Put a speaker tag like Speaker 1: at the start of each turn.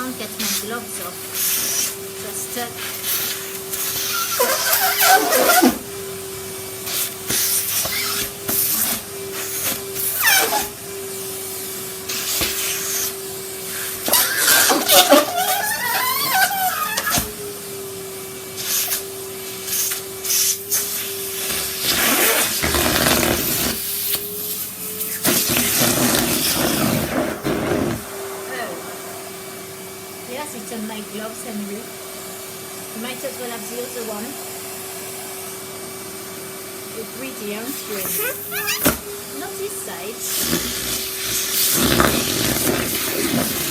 Speaker 1: can't get my gloves off. Just yes, it's on my gloves anyway. You might as well have the other one. The greedy, aren't you? Not this side.